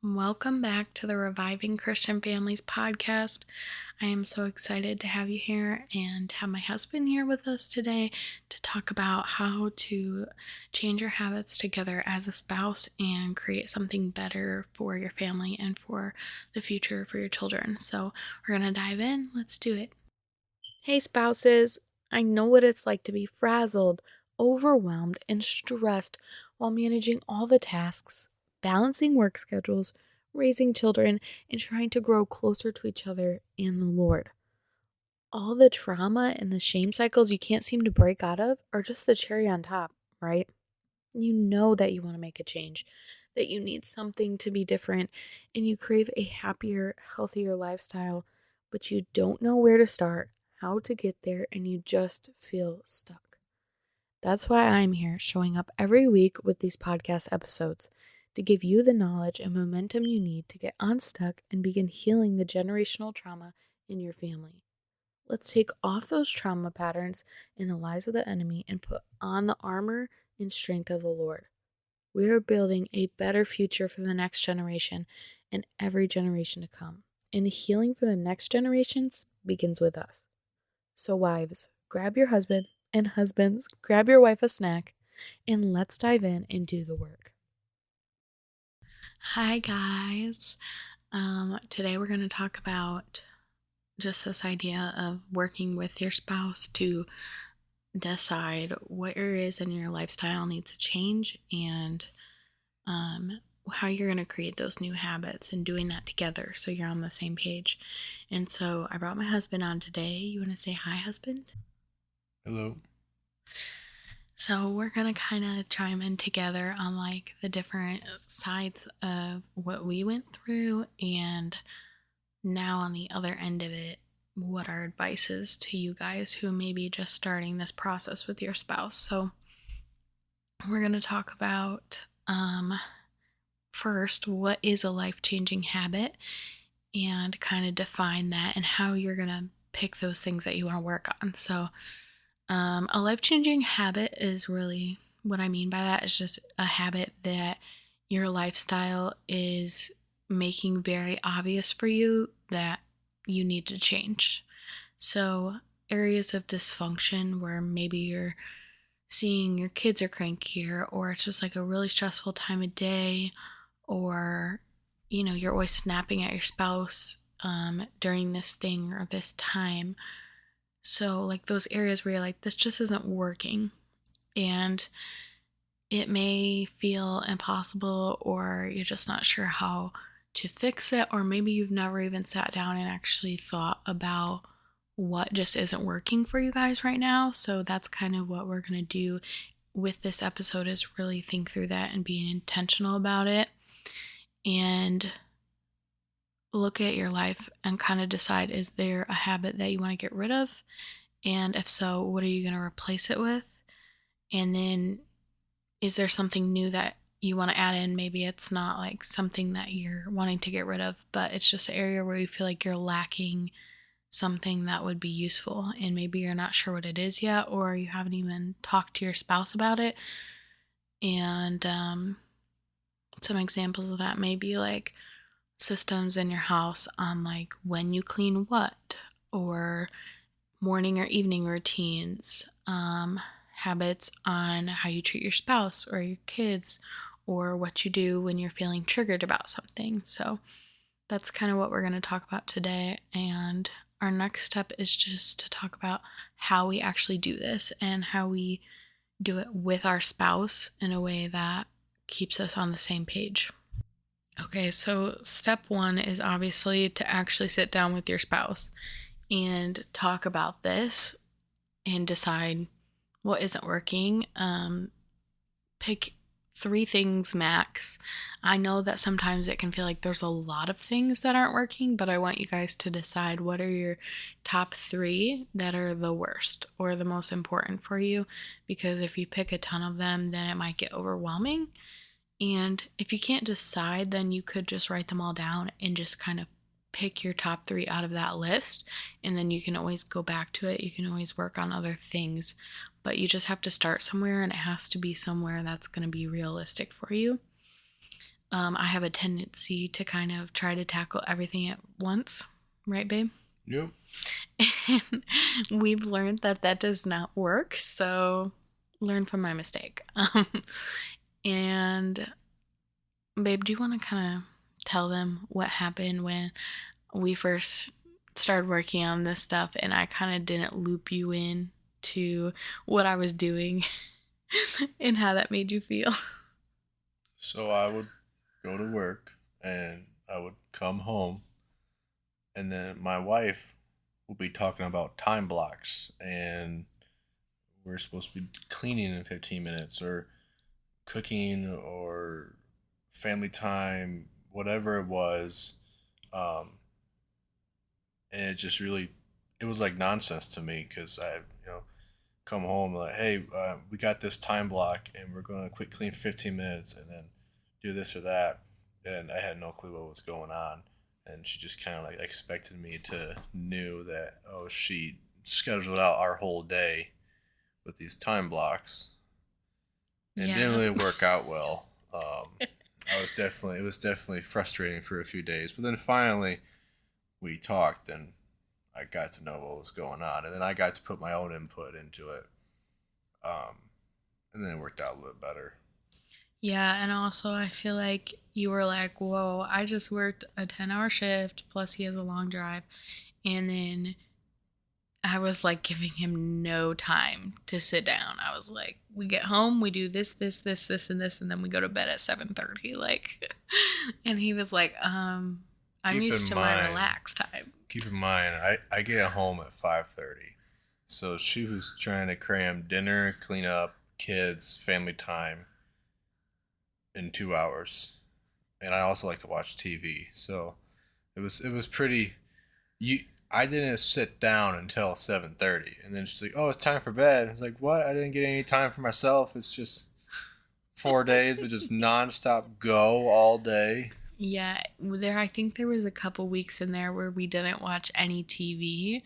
Welcome back to the Reviving Christian Families podcast. I am so excited to have you here and have my husband here with us today to talk about how to change your habits together as a spouse and create something better for your family and for the future for your children. So we're going to dive in. Let's do it. Hey, spouses. I know what it's like to be frazzled, overwhelmed, and stressed while managing all the tasks, balancing work schedules, raising children, and trying to grow closer to each other and the Lord. All the trauma and the shame cycles you can't seem to break out of are just the cherry on top, right? You know that you want to make a change, that you need something to be different, and you crave a happier, healthier lifestyle, but you don't know where to start, how to get there, and you just feel stuck. That's why I'm here showing up every week with these podcast episodes to give you the knowledge and momentum you need to get unstuck and begin healing the generational trauma in your family. Let's take off those trauma patterns and the lies of the enemy and put on the armor and strength of the Lord. We are building a better future for the next generation and every generation to come. And the healing for the next generations begins with us. So, wives, grab your husband, and husbands, grab your wife a snack, and let's dive in and do the work. Hi, guys. Today we're going to talk about just this idea of working with your spouse to decide what areas in your lifestyle needs to change and how you're going to create those new habits and doing that together so you're on the same page. And so I brought my husband on today. You want to say hi, husband? Hello. So we're going to kind of chime in together on like the different sides of what we went through and now on the other end of it, what our advice is to you guys who may be just starting this process with your spouse. So we're going to talk about first, what is a life-changing habit and kind of define that and how you're going to pick those things that you want to work on. So a life-changing habit is really what I mean by that is just a habit that your lifestyle is making very obvious for you that you need to change. So areas of dysfunction where maybe you're seeing your kids are crankier or it's just like a really stressful time of day or you're always snapping at your spouse during this thing or this time. So like those areas where you're like, this just isn't working and it may feel impossible or you're just not sure how to fix it, or maybe you've never even sat down and actually thought about what just isn't working for you guys right now. So that's kind of what we're going to do with this episode, is really think through that and being intentional about it and look at your life and kind of decide, is there a habit that you want to get rid of? And if so, what are you going to replace it with? And then is there something new that you want to add in? Maybe it's not like something that you're wanting to get rid of, but it's just an area where you feel like you're lacking something that would be useful. And maybe you're not sure what it is yet, or you haven't even talked to your spouse about it. And some examples of that may be like systems in your house on like when you clean what, or morning or evening routines, habits on how you treat your spouse or your kids, or what you do when you're feeling triggered about something. So that's kind of what we're going to talk about today. And our next step is just to talk about how we actually do this and how we do it with our spouse in a way that keeps us on the same page. Okay, so step one is obviously to actually sit down with your spouse and talk about this and decide what isn't working. Pick 3 things max. I know that sometimes it can feel like there's a lot of things that aren't working, but I want you guys to decide what are your top 3 that are the worst or the most important for you, because if you pick a ton of them, then it might get overwhelming. And if you can't decide, then you could just write them all down and just kind of pick your top 3 out of that list. And then you can always go back to it. You can always work on other things, but you just have to start somewhere, and it has to be somewhere that's going to be realistic for you. I have a tendency to kind of try to tackle everything at once, right, babe? Yep. And we've learned that that does not work. So learn from my mistake. And babe, do you want to kind of tell them what happened when we first started working on this stuff and I kind of didn't loop you in to what I was doing and how that made you feel? So I would go to work and I would come home, and then my wife would be talking about time blocks, and we're supposed to be cleaning in 15 minutes or cooking or family time, whatever it was. Um, and it just really, it was like nonsense to me because I come home like, hey, we got this time block and we're going to quick clean for 15 minutes and then do this or that. And I had no clue what was going on. And she just kind of like expected me to knew that, oh, she scheduled out our whole day with these time blocks. And it didn't Yeah. really work out well. It was definitely frustrating for a few days. But then finally we talked and I got to know what was going on. And then I got to put my own input into it. Um, and then it worked out a little better. Yeah, and also I feel like you were like, whoa, I just worked a 10-hour shift, plus he has a long drive. And then I was like giving him no time to sit down. I was like, we get home, we do this, and this, and then we go to bed at 7:30. Like, and he was like, I'm Keep in used to my mind, relaxed time. keep in mind, I get home at 5:30, so she was trying to cram dinner, clean up, kids, family time in 2 hours, and I also like to watch TV. So it was pretty. You I didn't sit down until 7:30, and then she's like, "Oh, it's time for bed." It's like, "What? I didn't get any time for myself. It's just 4 days of just nonstop go all day." Yeah, I think there was a couple weeks in there where we didn't watch any TV,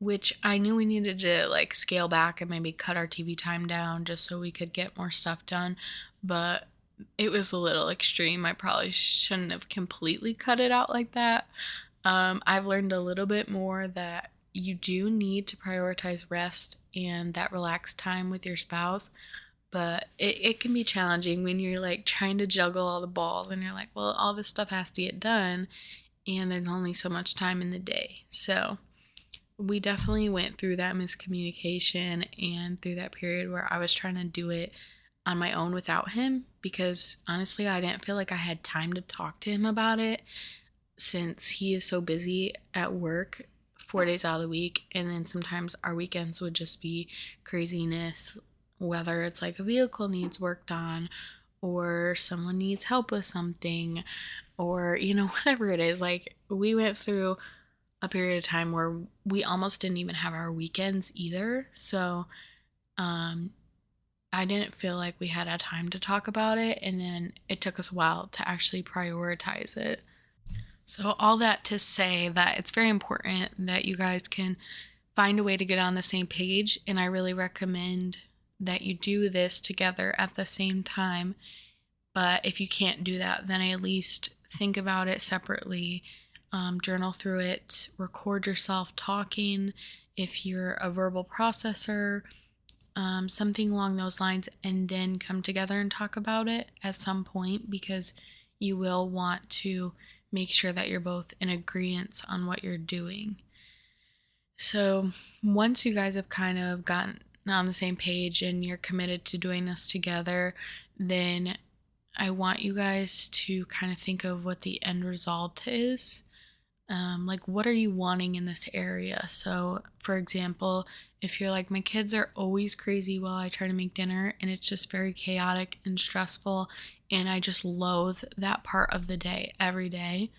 which I knew we needed to like scale back and maybe cut our TV time down just so we could get more stuff done. But it was a little extreme. I probably shouldn't have completely cut it out like that. I've learned a little bit more that you do need to prioritize rest and that relaxed time with your spouse, but it can be challenging when you're like trying to juggle all the balls and you're like, well, all this stuff has to get done and there's only so much time in the day. So we definitely went through that miscommunication and through that period where I was trying to do it on my own without him because honestly, I didn't feel like I had time to talk to him about it since he is so busy at work 4 days out of the week. And then sometimes our weekends would just be craziness, whether it's like a vehicle needs worked on or someone needs help with something or, whatever it is. Like we went through a period of time where we almost didn't even have our weekends either. So, um, I didn't feel like we had a time to talk about it, and then it took us a while to actually prioritize it. So, all that to say that it's very important that you guys can find a way to get on the same page, and I really recommend that you do this together at the same time. But if you can't do that, then at least think about it separately, journal through it, record yourself talking if you're a verbal processor, something along those lines, and then come together and talk about it at some point because you will want to make sure that you're both in agreement on what you're doing. So, once you guys have kind of gotten on the same page and you're committed to doing this together, then I want you guys to kind of think of what the end result is. Like, what are you wanting in this area? So, for example, if you're like, my kids are always crazy while I try to make dinner and it's just very chaotic and stressful, and I just loathe that part of the day every day,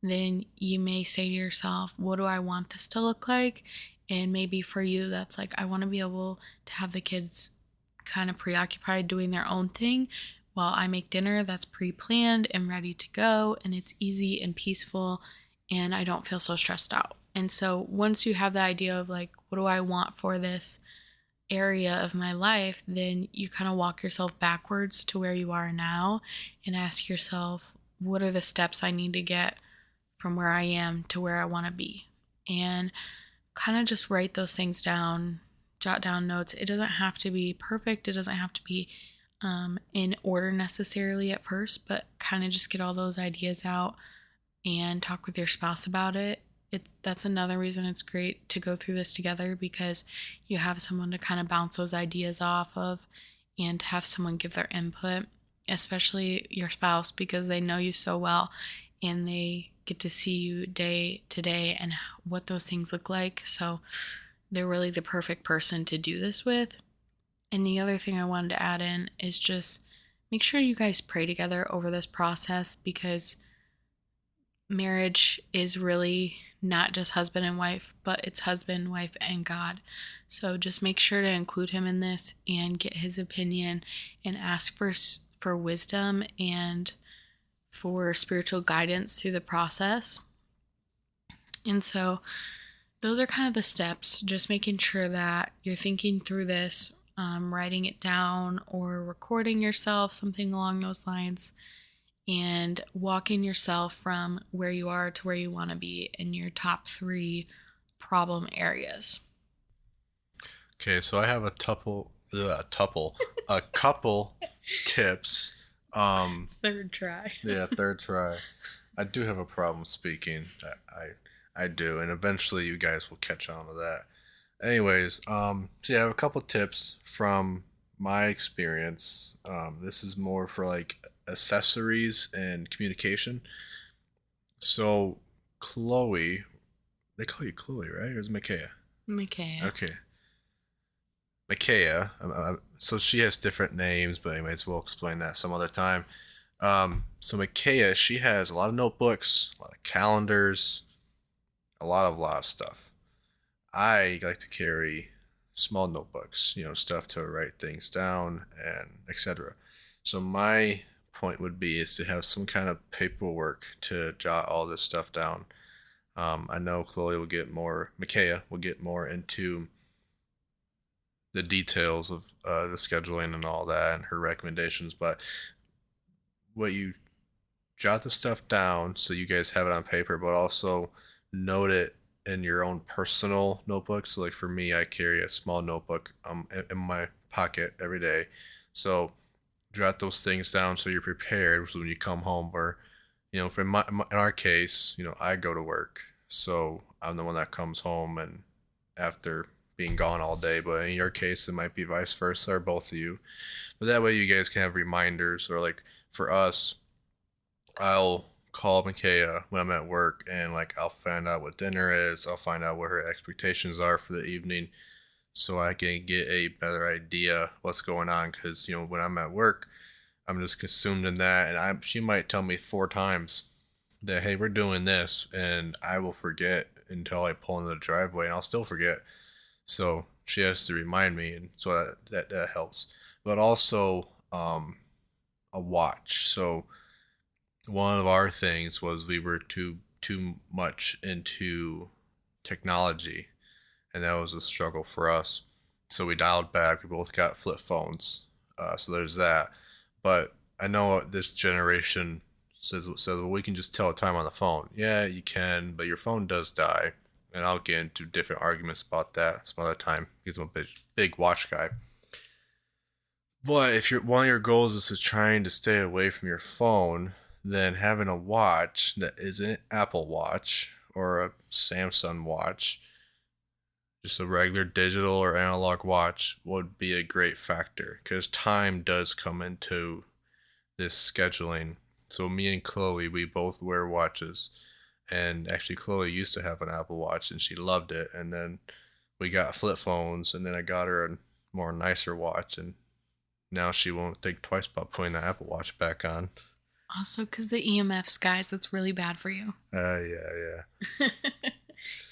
then you may say to yourself, what do I want this to look like? And maybe for you, that's like, I want to be able to have the kids kind of preoccupied doing their own thing while I make dinner that's pre planned and ready to go, and it's easy and peaceful and I don't feel so stressed out. And so once you have the idea of like, what do I want for this area of my life, then you kind of walk yourself backwards to where you are now and ask yourself, what are the steps I need to get from where I am to where I want to be. And kind of just write those things down, jot down notes. It doesn't have to be perfect, it doesn't have to be in order necessarily at first, but kind of just get all those ideas out and talk with your spouse about it. That's another reason it's great to go through this together, because you have someone to kind of bounce those ideas off of and have someone give their input, especially your spouse, because they know you so well and they get to see you day to day and what those things look like. So they're really the perfect person to do this with. And the other thing I wanted to add in is just make sure you guys pray together over this process, because marriage is really not just husband and wife, but it's husband, wife, and God. So just make sure to include him in this and get his opinion and ask for wisdom and for spiritual guidance through the process. And so those are kind of the steps, just making sure that you're thinking through this, writing it down or recording yourself, something along those lines, and walking yourself from where you are to where you want to be in your top 3 problem areas. Okay, so I have a couple tips. Third try. Yeah, third try. I do have a problem speaking. I do, and eventually you guys will catch on to that. Anyways, so yeah, I have a couple tips from my experience. This is more for like accessories and communication. So, Chloe, they call you Chloe, right? Or is it Micaiah? Micaiah. Okay, Micaiah. So she has different names, but anyways, we'll explain that some other time. So Micaiah, she has a lot of notebooks, a lot of calendars, a lot of stuff. I like to carry small notebooks, stuff to write things down and etc. So my point would be is to have some kind of paperwork to jot all this stuff down. I know Micaiah will get more into the details of the scheduling and all that and her recommendations, but what you jot the stuff down so you guys have it on paper, but also note it in your own personal notebook. So, like for me, I carry a small notebook in my pocket every day. So, jot those things down so you're prepared. So when you come home, or for in our case, I go to work, so I'm the one that comes home and after being gone all day. But in your case, it might be vice versa, or both of you. But that way, you guys can have reminders, or like for us, I'll call Micaiah when I'm at work and like I'll find out what dinner is. I'll find out what her expectations are for the evening so I can get a better idea what's going on. Because, when I'm at work, I'm just consumed in that. And she might tell me 4 times that, hey, we're doing this. And I will forget until I pull into the driveway and I'll still forget. So she has to remind me. And so that helps. But also a watch. So one of our things was we were too much into technology, and that was a struggle for us. So we dialed back. We both got flip phones, so there's that. But I know this generation says well, we can just tell time on the phone. Yeah, you can, but your phone does die, and I'll get into different arguments about that some other time because I'm a big watch guy. But if one of your goals is to trying to stay away from your phone, then having a watch that is an Apple Watch or a Samsung watch, just a regular digital or analog watch, would be a great factor because time does come into this scheduling. So me and Chloe, we both wear watches, and actually Chloe used to have an Apple Watch and she loved it, and then we got flip phones, and then I got her a more nicer watch, and now she won't think twice about putting the Apple Watch back on. Also, because the EMFs, guys, that's really bad for you. Yeah.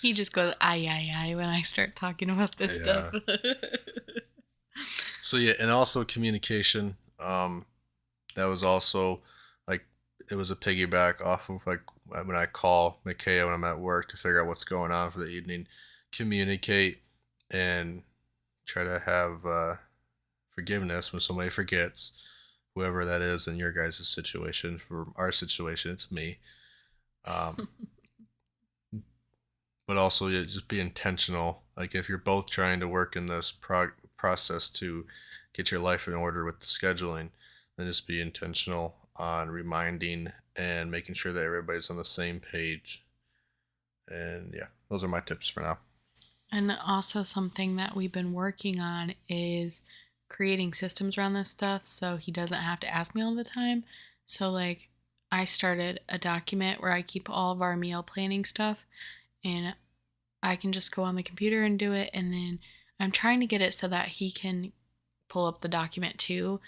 He just goes, ay, when I start talking about this stuff. So, yeah, and also communication. That was also, like, it was a piggyback off of, like, when I call Micaiah when I'm at work to figure out what's going on for the evening. Communicate and try to have forgiveness when somebody forgets, whoever that is in your guys' situation. For our situation, it's me. Um, but also, yeah, just be intentional. Like if you're both trying to work in this process to get your life in order with the scheduling, then just be intentional on reminding and making sure that everybody's on the same page. And yeah, those are my tips for now. And also, something that we've been working on is creating systems around this stuff so he doesn't have to ask me all the time. So, like, I started a document where I keep all of our meal planning stuff, and I can just go on the computer and do it. And then I'm trying to get it so that he can pull up the document too,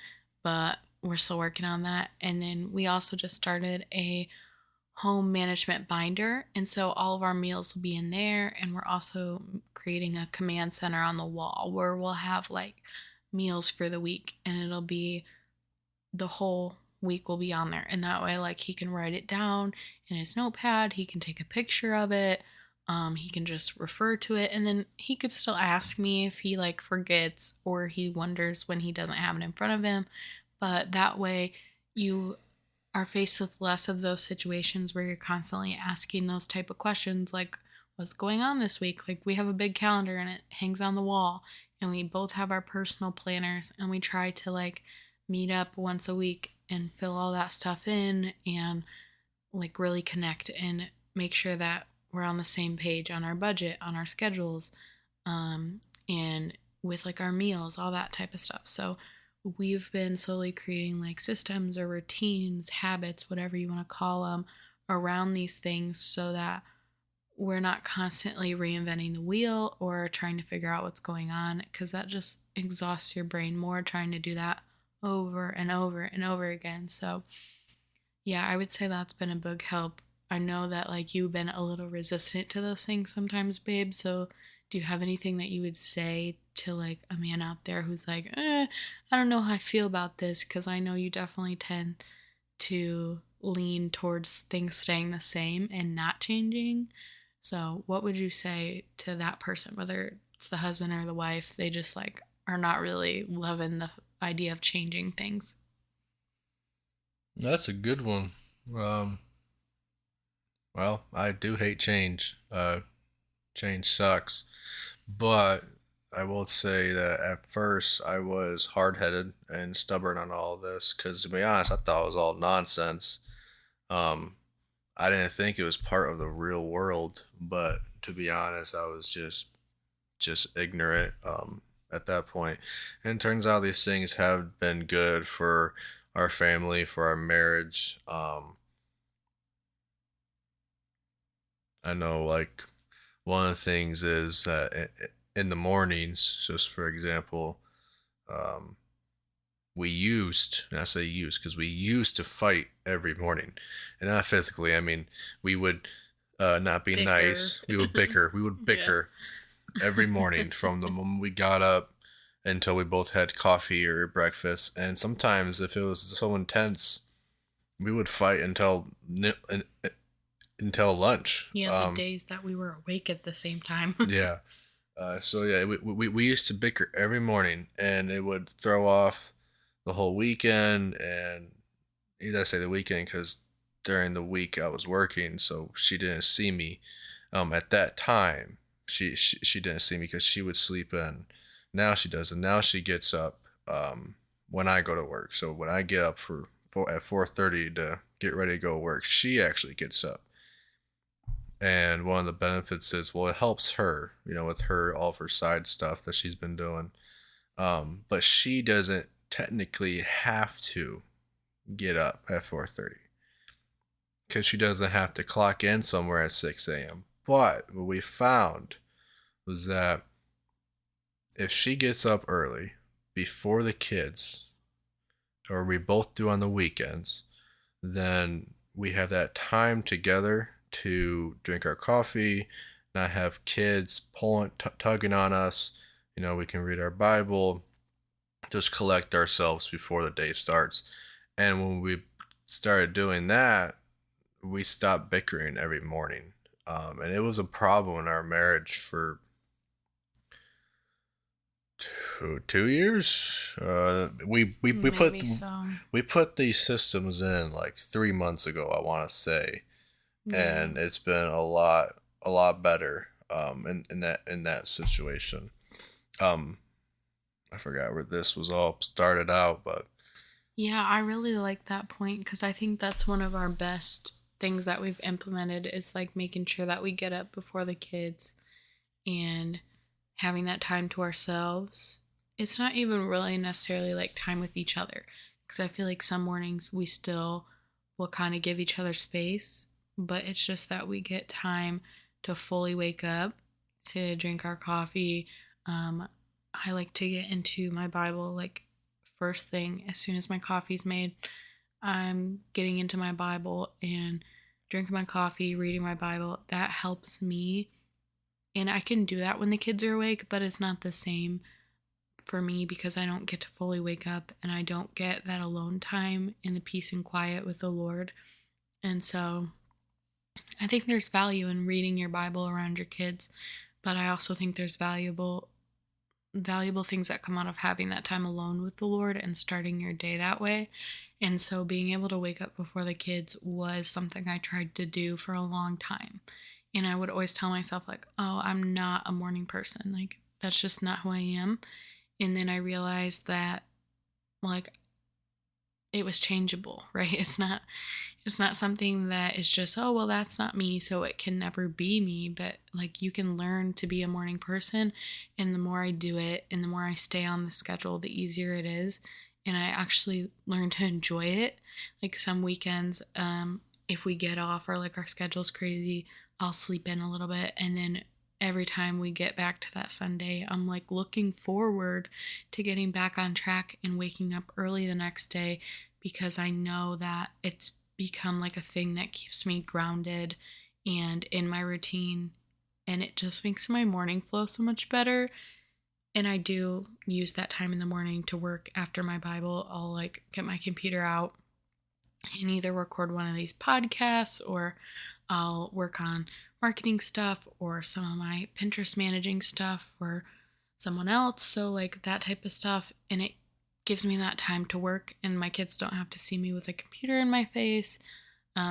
but we're still working on that. And then we also just started a home management binder. And so all of our meals will be in there. And we're also creating a command center on the wall where we'll have like meals for the week, and it'll be the whole week will be on there. And that way, like, he can write it down in his notepad, he can take a picture of it. He can just refer to it, and then he could still ask me if he like forgets or he wonders when he doesn't have it in front of him. But that way, you are faced with less of those situations where you're constantly asking those type of questions like what's going on this week. Like, we have a big calendar and it hangs on the wall, and we both have our personal planners, and we try to like meet up once a week and fill all that stuff in and like really connect and make sure that we're on the same page on our budget, on our schedules, and with like our meals, all that type of stuff. So we've been slowly creating like systems or routines, habits, whatever you want to call them, around these things so that we're not constantly reinventing the wheel or trying to figure out what's going on, because that just exhausts your brain more trying to do that over and over and over again. So, yeah, I would say that's been a big help. I know that like you've been a little resistant to those things sometimes, babe. So, do you have anything that you would say to like a man out there who's like, I don't know how I feel about this? Because I know you definitely tend to lean towards things staying the same and not changing. So, what would you say to that person, whether it's the husband or the wife? They just like are not really loving the idea of changing things. That's a good one. Um, well, I do hate change. Change sucks. But I will say that at first I was hard headed and stubborn on all of this because, to be honest, I thought it was all nonsense. Um, I didn't think it was part of the real world, but to be honest, I was just ignorant at that point. And it turns out these things have been good for our family, for our marriage. I know, like, one of the things is that in the mornings, just for example, um, we used, and I say used because we used to fight every morning. And not physically, I mean, we would not be Bicker. nice. We would bicker. We would Yeah. bicker every morning from the moment we got up until we both had coffee or breakfast. And sometimes, if it was so intense, we would fight until lunch. Yeah, the days that we were awake at the same time. Yeah. So yeah, we used to bicker every morning, and it would throw off the whole weekend. And I say the weekend because during the week I was working, so she didn't see me. At that time, she didn't see me because she would sleep in. Now she does, and now she gets up when I go to work. So when I get up at 4:30 to get ready to go to work, she actually gets up. And one of the benefits is, well, it helps her, with her all of her side stuff that she's been doing. But she doesn't technically have to get up at 4:30 because she doesn't have to clock in somewhere at 6 a.m. But what we found was that if she gets up early before the kids, or we both do on the weekends, then we have that time together to drink our coffee, not have kids pulling, tugging on us. We can read our Bible, just collect ourselves before the day starts. And when we started doing that, we stopped bickering every morning. And it was a problem in our marriage for two years. Maybe so. We put these systems in like 3 months ago, I want to say, Yeah. and it's been a lot better. In that situation. Um, I forgot where this was all started out, but Yeah, I really like that point because I think that's one of our best things that we've implemented is like making sure that we get up before the kids and having that time to ourselves. It's not even really necessarily like time with each other because I feel like some mornings we still will kind of give each other space, but it's just that we get time to fully wake up, to drink our coffee. Um, I like to get into my Bible like first thing as soon as my coffee's made. I'm getting into my Bible and drinking my coffee, reading my Bible. That helps me, and I can do that when the kids are awake, but it's not the same for me because I don't get to fully wake up and I don't get that alone time in the peace and quiet with the Lord. And so I think there's value in reading your Bible around your kids, but I also think there's valuable things that come out of having that time alone with the Lord and starting your day that way. And so being able to wake up before the kids was something I tried to do for a long time. And I would always tell myself, like, oh, I'm not a morning person. Like, that's just not who I am. And then I realized that, like, it was changeable, right? It's not something that is just, oh, well, that's not me, so it can never be me. But like, you can learn to be a morning person. And the more I do it and the more I stay on the schedule, the easier it is. And I actually learn to enjoy it. Like some weekends, if we get off or like our schedule's crazy, I'll sleep in a little bit. And then every time we get back to that Sunday, I'm like looking forward to getting back on track and waking up early the next day because I know that it's become like a thing that keeps me grounded and in my routine, and it just makes my morning flow so much better. And I do use that time in the morning to work after my Bible. I'll like get my computer out and either record one of these podcasts or I'll work on marketing stuff or some of my Pinterest managing stuff for someone else. So, like that type of stuff. And it gives me that time to work, and my kids don't have to see me with a computer in my face.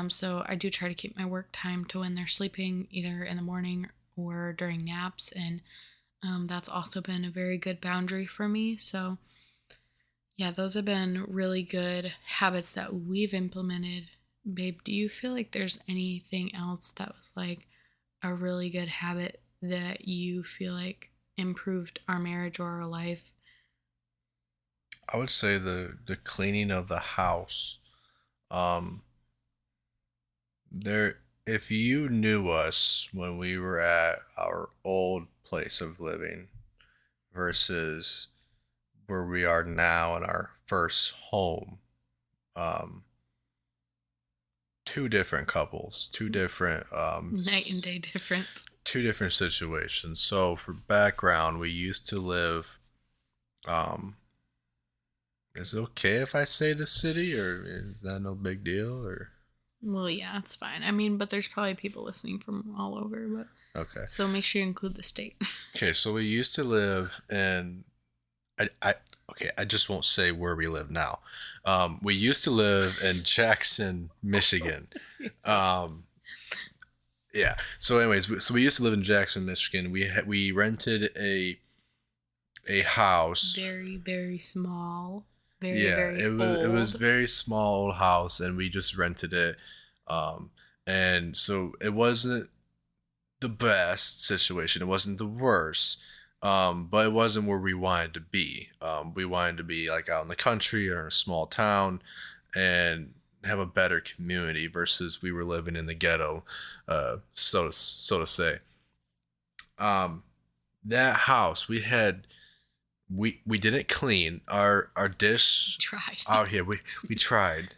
So, I do try to keep my work time to when they're sleeping, either in the morning or during naps. And that's also been a very good boundary for me. So, yeah, those have been really good habits that we've implemented. Babe, do you feel like there's anything else that was like a really good habit that you feel like improved our marriage or our life? I would say the cleaning of the house. Um, there, if you knew us when we were at our old place of living versus where we are now in our first home, um, two different couples, Night and day difference. two different situations. So for background, we used to live. Um, is it okay if I say the city, or is that no big deal? Or Well, yeah, it's fine. I mean, but there's probably people listening from all over, but okay, so make sure you include the state. okay. So we used to live in. I okay. I just won't say where we live now. We used to live in Jackson, Michigan. Um, yeah. So, anyways, so we used to live in Jackson, Michigan. We rented a house. Very, very small. Very, Yeah, very it was old. very small old house, and we just rented it. Um, and so it wasn't the best situation. It wasn't the worst. But it wasn't where we wanted to be. We wanted to be like out in the country or in a small town, and have a better community versus we were living in the ghetto, so to say. Um, that house we didn't clean our dish Tried. out here. We tried,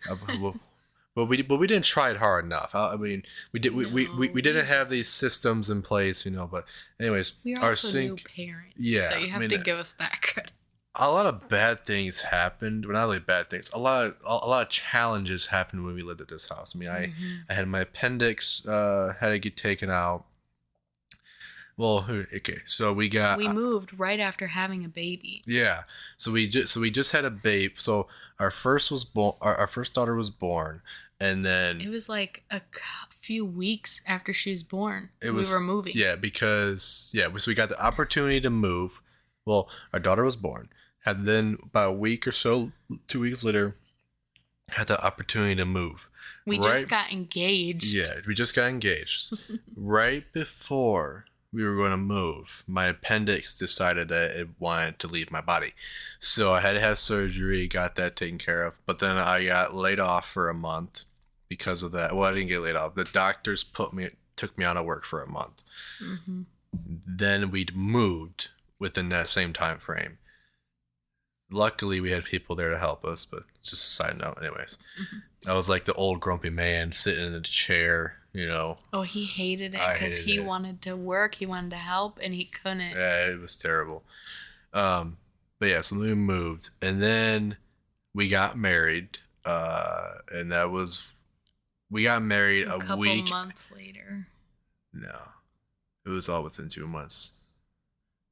but we didn't try it hard enough. I mean, we No, didn't have these systems in place, But anyways, we are our also new sink, parents, so yeah. you I have mean, to give us that credit. a lot of bad things happened. Well, not really bad things. A lot of challenges happened when we lived at this house. I mean, I Mm-hmm. I had my appendix had to get taken out. Well, okay. So we got We moved right after having a baby. yeah. So we just had a babe. So our first was born. Our first daughter was born, and then It was like a few weeks after she was born. it We was were moving. yeah because so we got the opportunity to move. Well, our daughter was born. Had then about a week or so, 2 weeks later, had the opportunity to move. We Right. just got engaged. Yeah, we just got engaged. Right before we were going to move, my appendix decided that it wanted to leave my body. So I had to have surgery, got that taken care of. But then I got laid off for a month because of that. Well, I didn't get laid off. The doctors took me out of work for a month. Mm-hmm. Then we'd moved within that same time frame. Luckily, we had people there to help us, but it's just a side note. Anyways, I was like the old grumpy man sitting in the chair, Oh, he hated it I because hated he it. wanted to work, he wanted to help, and he couldn't. Yeah, it was terrible. But yeah, so we moved, and then we got married, and we got married A a couple week. months later. No, it was all within 2 months.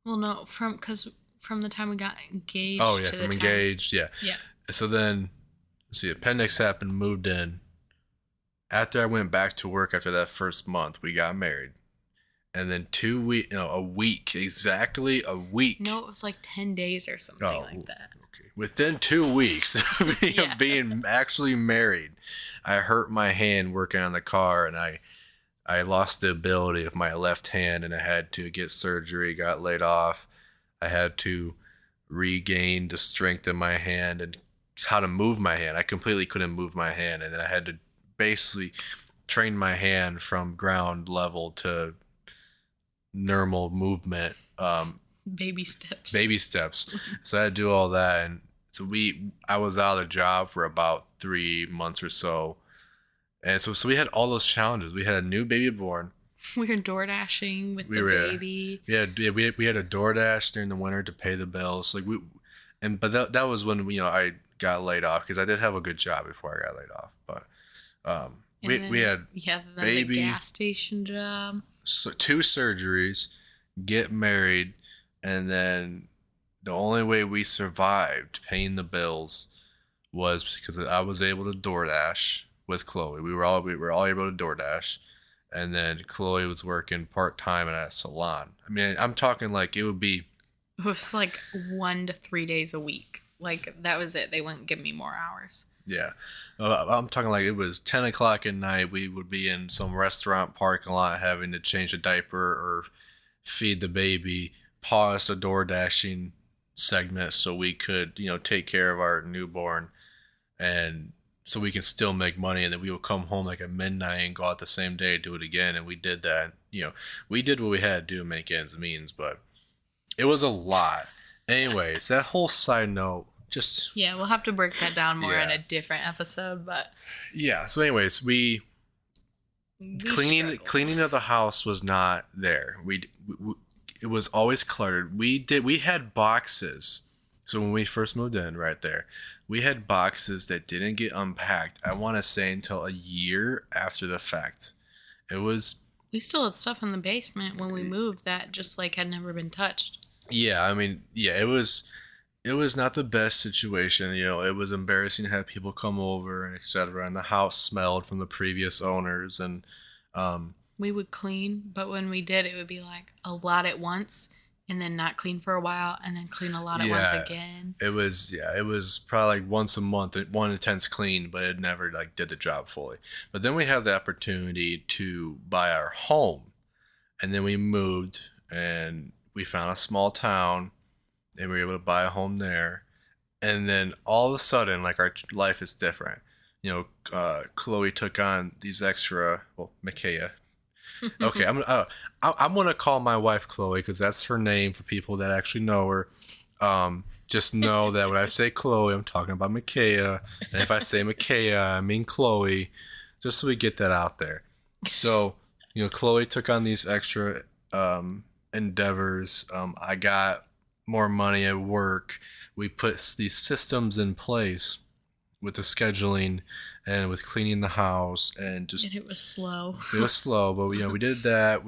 Well, no, from the time we got engaged. Oh yeah, to from the time, engaged, yeah. Yeah. So then, see, appendix happened, moved in. After I went back to work after that first month, we got married. And then a week, exactly a week. No, it was like 10 days or something like that. Okay. Within 2 weeks of Yeah. being actually married, I hurt my hand working on the car, and I lost the ability of my left hand, and I had to get surgery, got laid off. I had to regain the strength in my hand and how to move my hand. I completely couldn't move my hand, and then I had to basically train my hand from ground level to normal movement, Baby steps. baby steps. So I had to do all that, and so I was out of the job for about 3 months or so, and so we had all those challenges. We had a new baby born. We were door dashing with We the were baby. we had a DoorDash during the winter to pay the bills. But that was when I got laid off, because I did have a good job before I got laid off. But we had then baby, the gas station job. 2 surgeries, get married, and then the only way we survived paying the bills was because I was able to DoorDash with Chloe. We were all able to DoorDash, and then Chloe was working part-time at a salon. I mean, I'm talking like it would be It was like 1 to 3 days a week. Like, that was it. They wouldn't give me more hours. yeah. I'm talking like it was 10 o'clock at night. We would be in some restaurant parking lot having to change a diaper or feed the baby, pause the door dashing segment so we could, take care of our newborn, and so we can still make money. And then we would come home like at midnight and go out the same day, do it again. And we did that. We did what we had to do to make ends meet, but it was a lot. Anyways, that whole side note, just Yeah, we'll have to break that down more in Yeah. a different episode, but yeah. So, anyways, we cleaning struggled. of the house was not there. It was always cluttered. We had boxes. So when we first moved in, right there, we had boxes that didn't get unpacked. I want to say until a year after the fact. It was We still had stuff in the basement when we moved that just like had never been touched. yeah. I mean, yeah. It was not the best situation. It was embarrassing to have people come over and etc. And the house smelled from the previous owners, and We would clean, but when we did, it would be like a lot at once and then not clean for a while and then clean a lot at once Yeah. again. It was probably like once a month, one intense clean, but it never like did the job fully. But then we had the opportunity to buy our home, and then we moved, and we found a small town, and we were able to buy a home there. And then all of a sudden, like, our life is different. Chloe took on these extra, well, Micaiah. Okay, I'm gonna call my wife Chloe because that's her name for people that actually know her. Just know that when I say Chloe, I'm talking about Micaiah, and if I say Micaiah, I mean Chloe, just so we get that out there. So, Chloe took on these extra endeavors. I got more money at work. We put these systems in place with the scheduling and with cleaning the house and just And it was slow. it was slow, but we did that.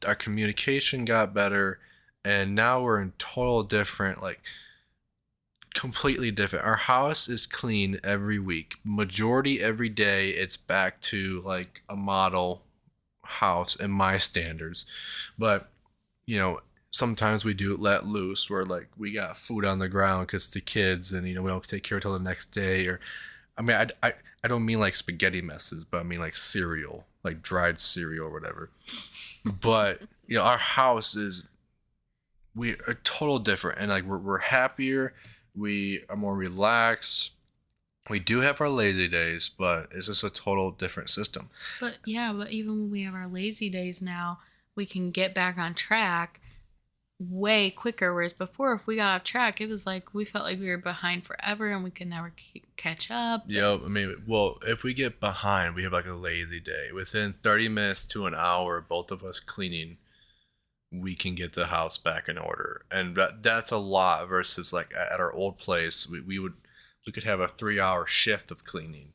Our communication got better, and now we're in total different, like completely different. Our house is clean every week, majority every day. It's back to like a model house in my standards, but you know. Sometimes we do let loose where like we got food on the ground because the kids and we don't take care until the next day or I mean, I don't mean like spaghetti messes, but I mean like cereal, like dried cereal or whatever. But our house is we are total different, and like we're happier, we are more relaxed. We do have our lazy days, but it's just a total different system. But yeah, but even when we have our lazy days now, we can get back on track way quicker. Whereas before, if we got off track, it was like we felt like we were behind forever and we could never catch up. Yeah, I mean, well, if we get behind, we have like a lazy day. Within 30 minutes to an hour, both of us cleaning, we can get the house back in order, and that's a lot versus like at our old place we could have a 3 hour shift of cleaning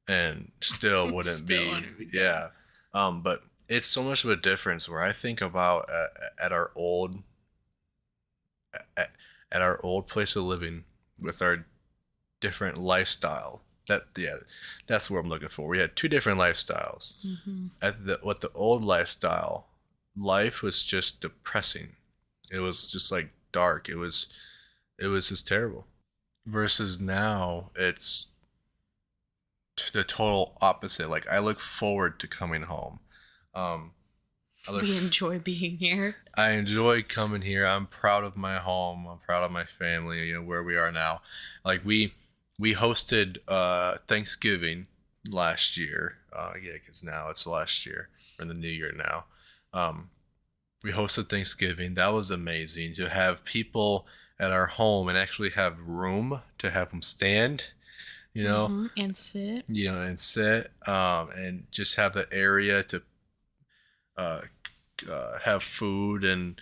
and still wouldn't Still be wouldn't be done. yeah. But it's so much of a difference where I think about at our old at our old place of living with our different lifestyle. That's what I'm looking for. We had two different lifestyles. Mm-hmm. With the old lifestyle, life was just depressing. It was just like dark. It was just terrible. Versus now, it's the total opposite. Like I look forward to coming home. Um, We enjoy being here. I enjoy coming here. I'm proud of my home. I'm proud of my family. Where we are now. Like we hosted Thanksgiving last year. Yeah, because now it's last year or the new year now. Um, we hosted Thanksgiving. That was amazing to have people at our home and actually have room to have them stand. You know, Mm-hmm. And sit. and sit, and just have the area to uh, have food and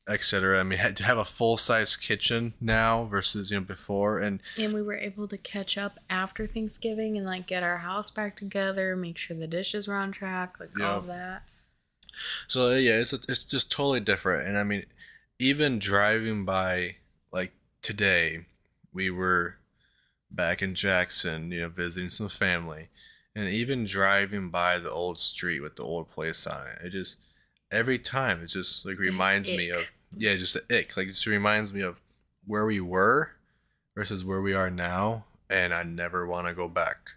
etc. I mean, to have a full size kitchen now versus before, And we were able to catch up after Thanksgiving and like get our house back together, make sure the dishes were on track, like all yeah. of that. So yeah, it's just totally different. And I mean, even driving by like today, we were back in Jackson, visiting some family, and even driving by the old street with the old place on it, it just every time it just like That reminds me of ick. just the ick. Like it just reminds me of where we were versus where we are now, and I never want to go back.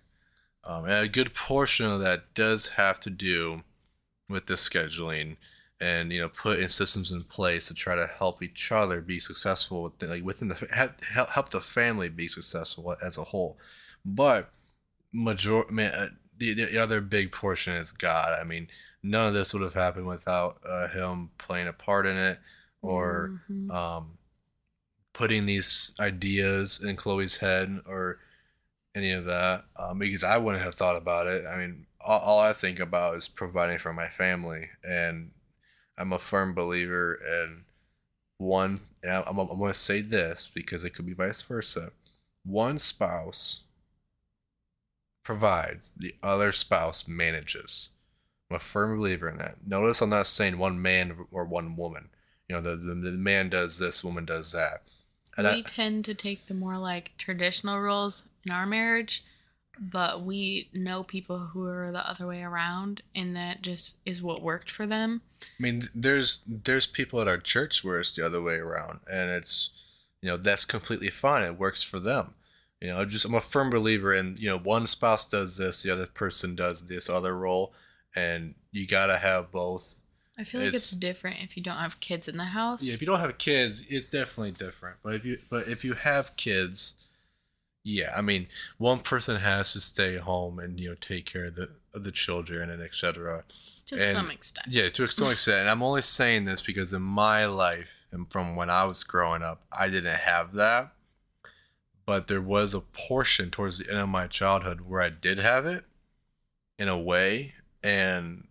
And a good portion of that does have to do with the scheduling and putting systems in place to try to help each other be successful like within help the family be successful as a whole. But man, the other big portion is God. I mean, none of this would have happened without him playing a part in it or Mm-hmm. putting these ideas in Chloe's head or any of that, because I wouldn't have thought about it. I mean, all I think about is providing for my family, and I'm a firm believer in one. And I'm going to say this because it could be vice versa. One spouse provides, the other spouse manages. I'm a firm believer in that. Notice I'm not saying one man or one woman. The man does this, woman does that. And We tend to take the more like traditional roles in our marriage, but we know people who are the other way around, and that just is what worked for them. I mean, there's people at our church where it's the other way around, and it's that's completely fine. It works for them. I'm a firm believer in one spouse does this, the other person does this other role, and you gotta have both. I feel like it's different if you don't have kids in the house. Yeah, if you don't have kids, it's definitely different. But if you have kids, yeah, I mean, one person has to stay home and take care of the children and etc. To And some extent. yeah, to some extent. And I'm only saying this because in my life and from when I was growing up, I didn't have that. But there was a portion towards the end of my childhood where I did have it in a way, and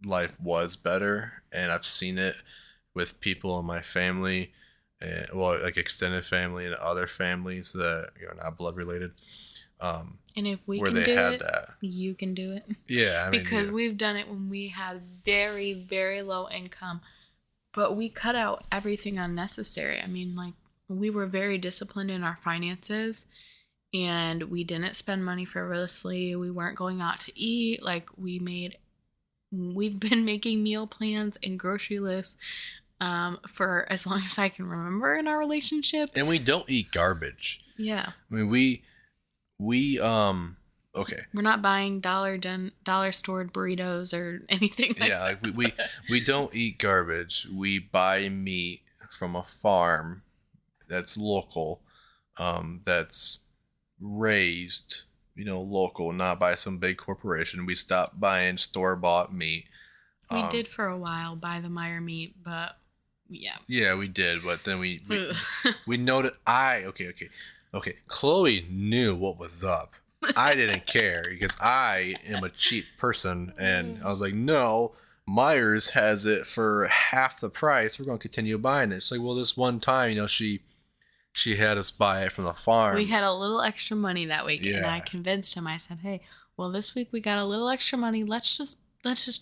life was better. And I've seen it with people in my family, and well, like extended family and other families that are not blood related. And if we where can they do had it, that. you can do it. Yeah, I mean, Because yeah. we've done it when we had very, very low income, but we cut out everything unnecessary. I mean, like, we were very disciplined in our finances, and we didn't spend money frivolously. We weren't going out to eat. Like, we've been making meal plans and grocery lists for as long as I can remember in our relationship. And we don't eat garbage. Yeah. I mean, we okay. We're not buying dollar stored burritos or anything like Yeah, like that. we don't eat garbage. We buy meat from a farm that's local, that's raised, local, not by some big corporation. We stopped buying store bought meat. We did for a while buy the Meyer meat, but yeah. Yeah, we did, but then we noted. Okay. Chloe knew what was up. I didn't care because I am a cheap person, and I was like, no, Myers has it for half the price. We're going to continue buying it. It's like, well, this one time, she had us buy it from the farm. We had a little extra money that week, and I Yeah. convinced him. I said, "Hey, well, this week we got a little extra money. Let's just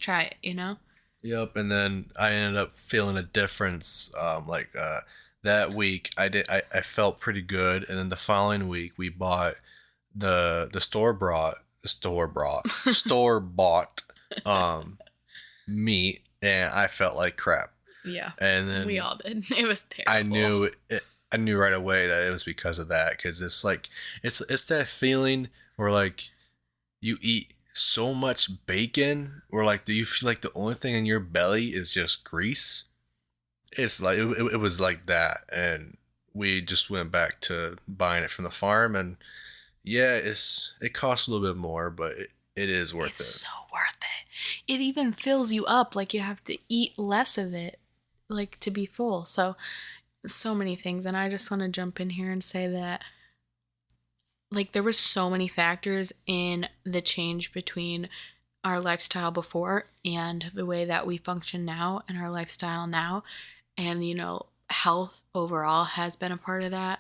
try it, you know?" Yep, and then I ended up feeling a difference. That week, I felt pretty good, and then the following week we bought the store bought meat, and I felt like crap. Yeah. And then We all did. It was terrible. I knew right away that it was because of that, because it's like it's that feeling where like you eat so much bacon, or like do you feel like the only thing in your belly is just grease? It's like it was like that, and we just went back to buying it from the farm, and yeah, it costs a little bit more, but it is worth It's it. so worth it. It even fills you up. Like, you have to eat less of it, like, to be full. So many things. And I just want to jump in here and say that, like, there were so many factors in the change between our lifestyle before and the way that we function now and our lifestyle now. And, health overall has been a part of that.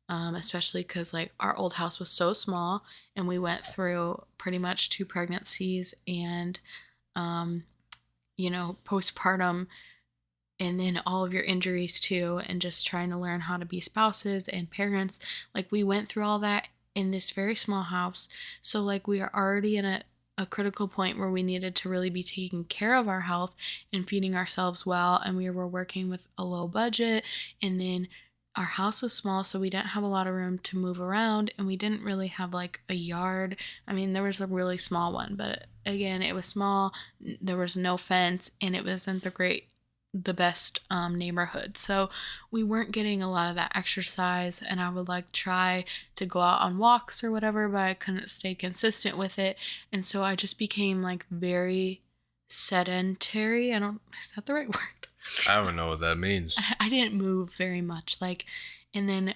Especially because, like, our old house was so small, and we went through pretty much 2 pregnancies and postpartum, and then all of your injuries too, and just trying to learn how to be spouses and parents. Like, we went through all that in this very small house. So, like, we are already in a critical point where we needed to really be taking care of our health and feeding ourselves well. And we were working with a low budget. And then our house was small, so we didn't have a lot of room to move around. And we didn't really have like a yard. I mean, there was a really small one, but again, it was small. There was no fence, and it wasn't the best neighborhood. So we weren't getting a lot of that exercise, and I would like try to go out on walks or whatever, but I couldn't stay consistent with it. And so I just became like very sedentary. Is that the right word? I don't know what that means. I didn't move very much. Like, and then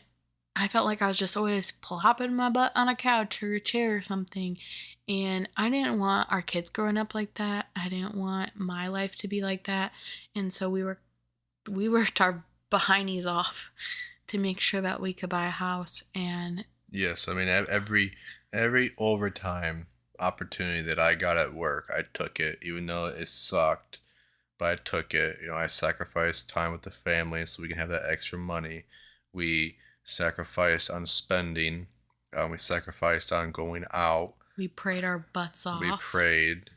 I felt like I was just always plopping my butt on a couch or a chair or something. And I didn't want our kids growing up like that. I didn't want my life to be like that. And so we worked our behindies off to make sure that we could buy a house. And Yes, I mean every overtime opportunity that I got at work, I took it, even though it sucked. But I took it. I sacrificed time with the family so we can have that extra money. We sacrificed on spending. We sacrificed on going out. we prayed our butts off. We prayed.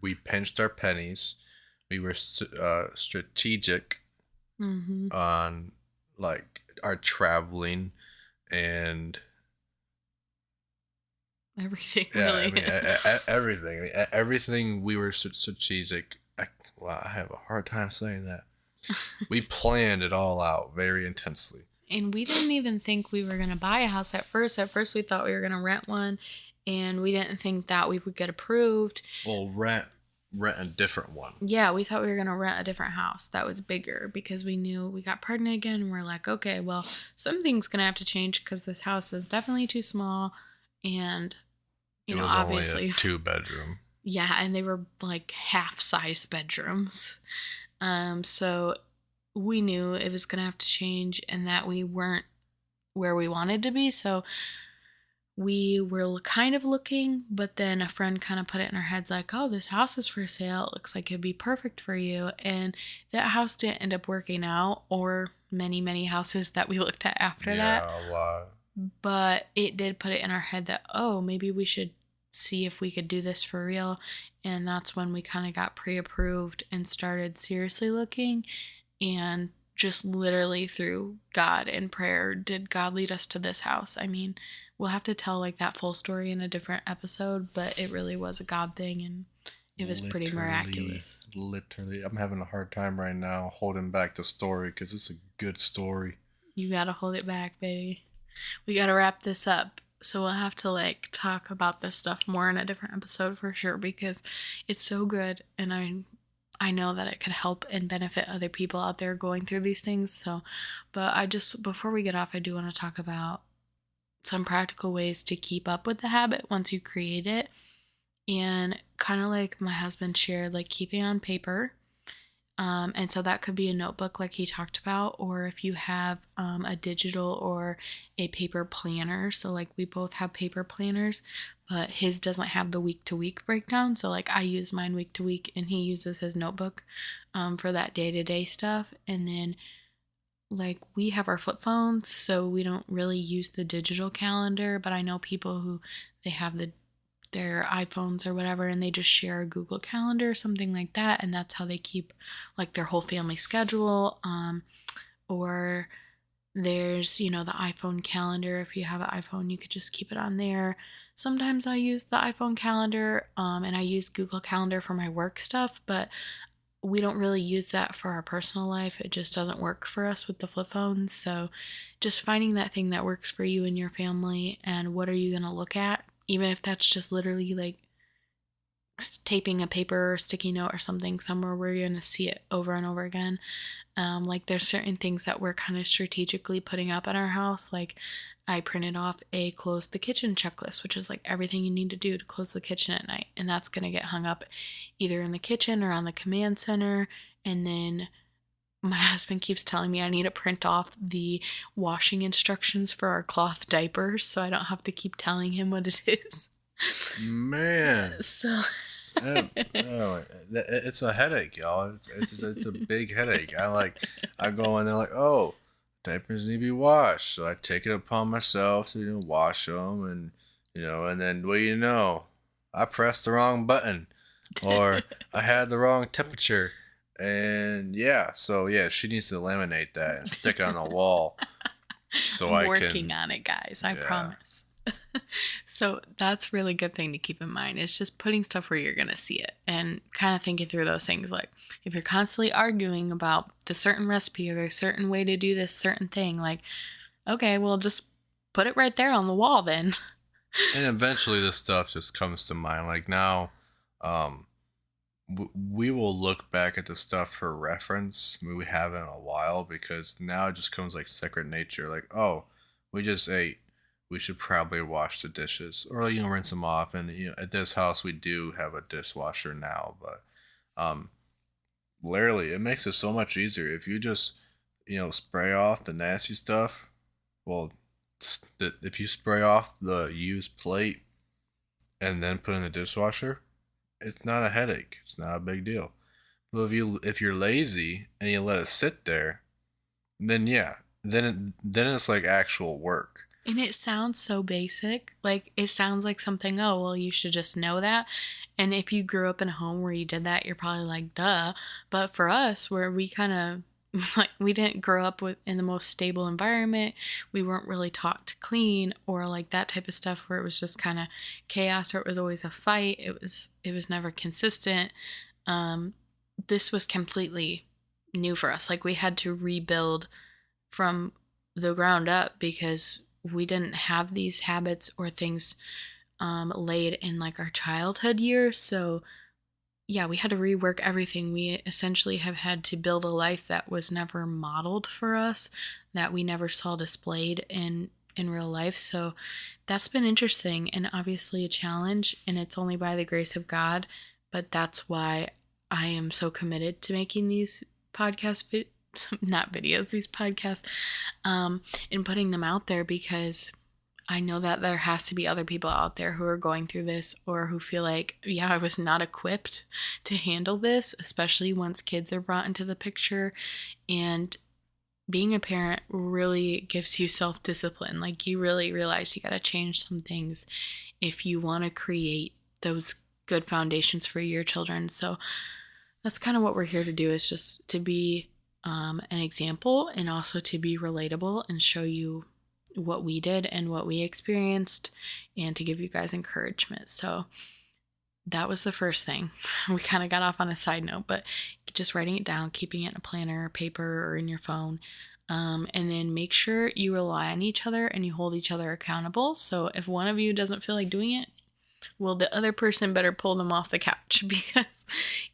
We pinched our pennies. We were strategic Mm-hmm. on like our traveling and Everything, yeah, really. I mean everything. I mean, everything we were strategic. I have a hard time saying that. We planned it all out very intensely. And we didn't even think we were going to buy a house at first. At first, we thought we were going to rent one, and we didn't think that we would get approved. Well, rent a different one. Yeah, we thought we were going to rent a different house that was bigger because we knew we got pregnant again. And we're like, okay, well, something's going to have to change because this house is definitely too small. And, It was obviously. only a 2-bedroom. Yeah, and they were like half-sized bedrooms. So we knew it was going to have to change and that we weren't where we wanted to be. So we were kind of looking, but then a friend kind of put it in our heads like, oh, this house is for sale. It looks like it'd be perfect for you. And that house didn't end up working out, or many, many houses that we looked at after that. Yeah, a lot. But it did put it in our head that, oh, maybe we should see if we could do this for real. And that's when we kind of got pre-approved and started seriously looking. And just literally through God and prayer did God lead us to this house. I mean, we'll have to tell like that full story in a different episode, but it really was a God thing, and it was pretty miraculous. Literally. I'm having a hard time right now holding back the story because it's a good story. You gotta hold it back, baby. We gotta wrap this up. So we'll have to like talk about this stuff more in a different episode for sure, because it's so good, and I know that it could help and benefit other people out there going through these things. So, but before we get off, I do want to talk about some practical ways to keep up with the habit once you create it. And kind of like my husband shared, like keeping on paper. And so that could be a notebook like he talked about, or if you have a digital or a paper planner. So like we both have paper planners, but his doesn't have the week to week breakdown. So like I use mine week to week, and he uses his notebook for that day to day stuff. And then like we have our flip phones, so we don't really use the digital calendar, but I know people who they have their iPhones or whatever, and they just share a Google Calendar or something like that, and that's how they keep like their whole family schedule. Or there's, you know, the iPhone calendar. If you have an iPhone, you could just keep it on there. Sometimes I use the iPhone calendar, and I use Google Calendar for my work stuff, but we don't really use that for our personal life. It just doesn't work for us with the flip phones. So just finding that thing that works for you and your family, and what are you going to look at, even if that's just literally like taping a paper or sticky note or something somewhere where you're going to see it over and over again. Like there's certain things that we're kind of strategically putting up at our house. Like I printed off a close the kitchen checklist, which is like everything you need to do to close the kitchen at night. And that's going to get hung up either in the kitchen or on the command center. And then my husband keeps telling me I need to print off the washing instructions for our cloth diapers so I don't have to keep telling him what it is. Man. So it's a headache, y'all. It's a big headache. I go in there like, oh, diapers need to be washed, so I take it upon myself to wash them, and and then what do you know, I pressed the wrong button, or I had the wrong temperature, and she needs to laminate that and stick it on the wall, so I'm working on it, guys. I Yeah. promise. So that's really good thing to keep in mind. It's just putting stuff where you're going to see it, and kind of thinking through those things. Like if you're constantly arguing about the certain recipe or there's a certain way to do this certain thing, like, okay, well, just put it right there on the wall then. And eventually this stuff just comes to mind. Like now, we will look back at the stuff for reference. I mean, we haven't in a while, because now it just comes like second nature. Like, oh, we just ate. We should probably wash the dishes, or rinse them off. And at this house we do have a dishwasher now, but literally it makes it so much easier if you just spray off the nasty stuff. Well, if you spray off the used plate and then put in the dishwasher, it's not a headache. It's not a big deal. But if you're lazy and you let it sit there, then then it's like actual work. And it sounds so basic. Like it sounds like something, oh, well, you should just know that. And if you grew up in a home where you did that, you're probably like, duh. But for us, where we kind of like we didn't grow up in the most stable environment, we weren't really taught to clean or like that type of stuff, where it was just kind of chaos, or it was always a fight. It was never consistent. This was completely new for us. Like we had to rebuild from the ground up, because we didn't have these habits or things laid in like our childhood years. So yeah, we had to rework everything. We essentially have had to build a life that was never modeled for us, that we never saw displayed in real life. So that's been interesting, and obviously a challenge, and it's only by the grace of God. But that's why I am so committed to making these not videos, these podcasts, and putting them out there, because I know that there has to be other people out there who are going through this or who feel like, yeah, I was not equipped to handle this, especially once kids are brought into the picture. And being a parent really gives you self discipline. Like, you really realize you got to change some things if you want to create those good foundations for your children. So, that's kind of what we're here to do, is just to be an example and also to be relatable and show you what we did and what we experienced and to give you guys encouragement. So that was the first thing. We kind of got off on a side note, but just writing it down, keeping it in a planner, paper, or in your phone. And then make sure you rely on each other and you hold each other accountable. So if one of you doesn't feel like doing it, well, the other person better pull them off the couch because,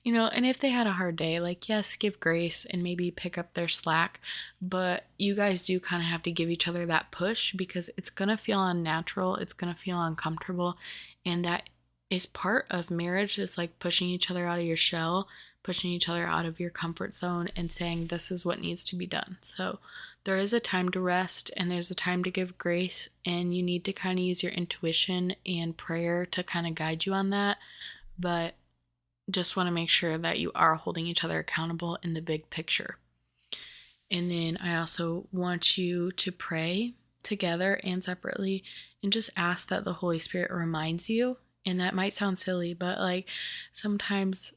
and if they had a hard day, like, yes, give grace and maybe pick up their slack, but you guys do kind of have to give each other that push because it's going to feel unnatural, it's going to feel uncomfortable, and that is part of marriage, is like pushing each other out of your shell, pushing each other out of your comfort zone and saying, this is what needs to be done. So there is a time to rest and there's a time to give grace, and you need to kind of use your intuition and prayer to kind of guide you on that. But just want to make sure that you are holding each other accountable in the big picture. And then I also want you to pray together and separately and just ask that the Holy Spirit reminds you. And that might sound silly, but like sometimes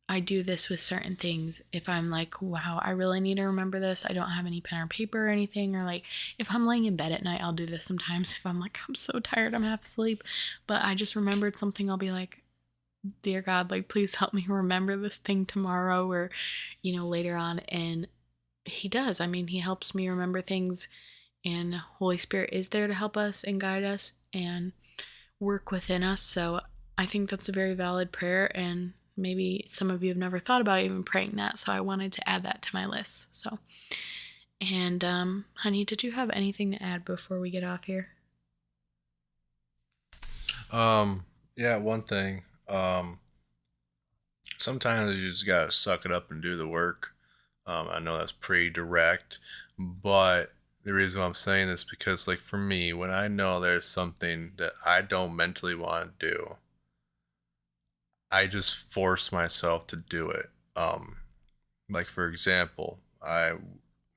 I do this with certain things. If I'm like, wow, I really need to remember this, I don't have any pen or paper or anything. Or like if I'm laying in bed at night, I'll do this sometimes. If I'm like, I'm so tired, I'm half asleep, but I just remembered something, I'll be like, dear God, like, please help me remember this thing tomorrow or, later on. And he does. I mean, he helps me remember things, and Holy Spirit is there to help us and guide us and work within us. So I think that's a very valid prayer, and maybe some of you have never thought about even praying that, so I wanted to add that to my list. So, and honey, did you have anything to add before we get off here? Yeah, one thing. Sometimes you just gotta suck it up and do the work. I know that's pretty direct, but the reason why I'm saying this because, like, for me, when I know there's something that I don't mentally want to do, I just force myself to do it. Like for example, I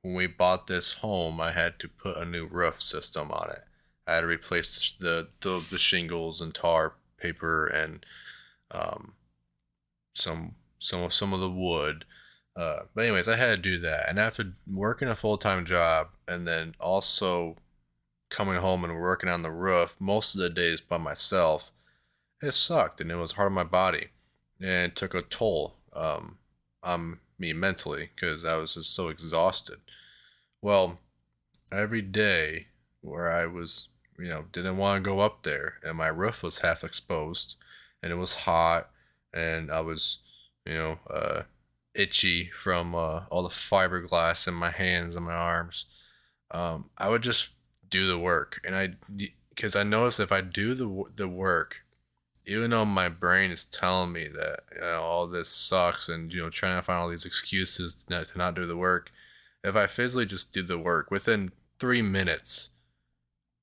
when we bought this home, I had to put a new roof system on it. I had to replace the shingles and tar paper and um, some of the wood. But anyways, I had to do that, and after working a full time job and then also coming home and working on the roof most of the days by myself, it sucked and it was hard on my body, and it took a toll on me mentally because I was just so exhausted. Well, every day where I was, didn't want to go up there, and my roof was half exposed, and it was hot, and I was, you know, uh, itchy from all the fiberglass in my hands and my arms. I would just do the work, and because I noticed if I do the work, even though my brain is telling me that all this sucks and trying to find all these excuses to not do the work, if I physically just do the work within 3 minutes,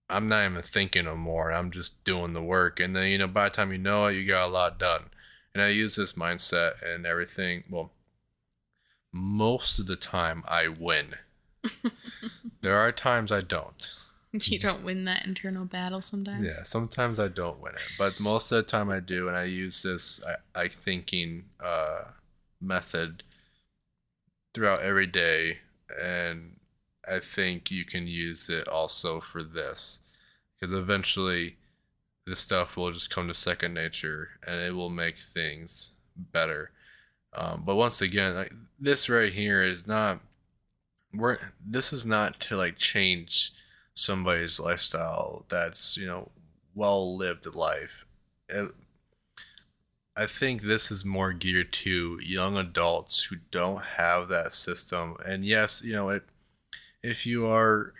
I'm not even thinking no more. I'm just doing the work, and then by the time you know it, you got a lot done. And I use this mindset and everything. Well, most of the time I win. There are times I don't. You don't win that internal battle sometimes. Yeah, sometimes I don't win it, but most of the time I do, and I use this I thinking method throughout every day, and I think you can use it also for this, because eventually this stuff will just come to second nature, and it will make things better. But once again, like, this right here is not this is not to like change somebody's lifestyle that's well lived life. Uh, I think this is more geared to young adults who don't have that system. And yes, if you are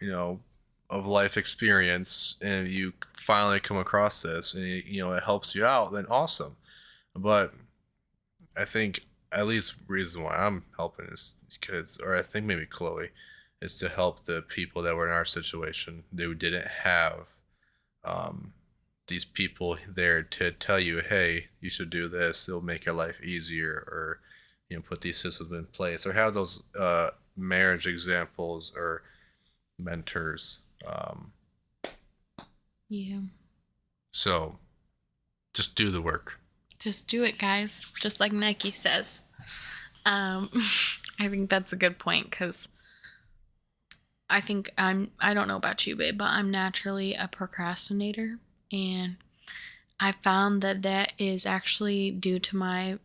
of life experience and you finally come across this and it helps you out, then awesome. But I think at least reason why I'm helping is because, or I think maybe Chloe, is to help the people that were in our situation, they didn't have um, these people there to tell you, hey, you should do this. It'll make your life easier, or put these systems in place, or have those marriage examples or mentors. Yeah. So just do the work. Just do it, guys. Just like Nike says. Um, I think that's a good point because I don't know about you, babe, but I'm naturally a procrastinator. And I found that that is actually due to my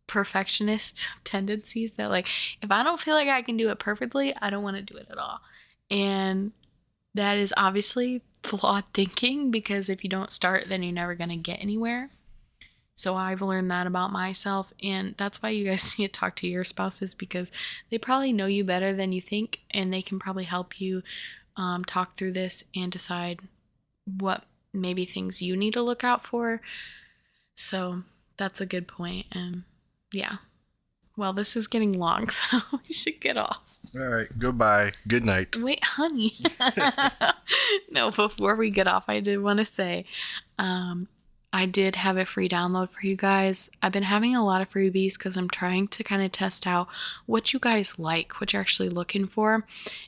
perfectionist tendencies that, like, if I don't feel like I can do it perfectly, I don't want to do it at all. And that is obviously flawed thinking because if you don't start, then you're never going to get anywhere. So I've learned that about myself, and that's why you guys need to talk to your spouses because they probably know you better than you think, and they can probably help you talk through this and decide what maybe things you need to look out for. So that's a good point. And yeah, well, this is getting long, so we should get off. All right. Goodbye. Good night. Wait, honey. No, before we get off, I did want to say I did have a free download for you guys. I've been having a lot of freebies because I'm trying to kind of test out what you guys like, what you're actually looking for.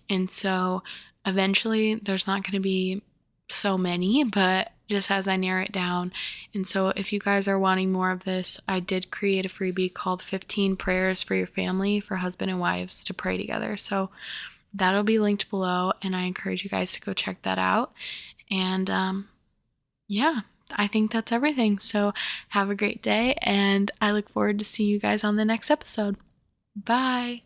And so eventually there's not going to be so many, but just as I narrow it down. And so if you guys are wanting more of this, I did create a freebie called 15 Prayers for Your Family for Husband and Wives to pray together. So that'll be linked below, and I encourage you guys to go check that out. And yeah, I think that's everything. So have a great day, and I look forward to seeing you guys on the next episode. Bye.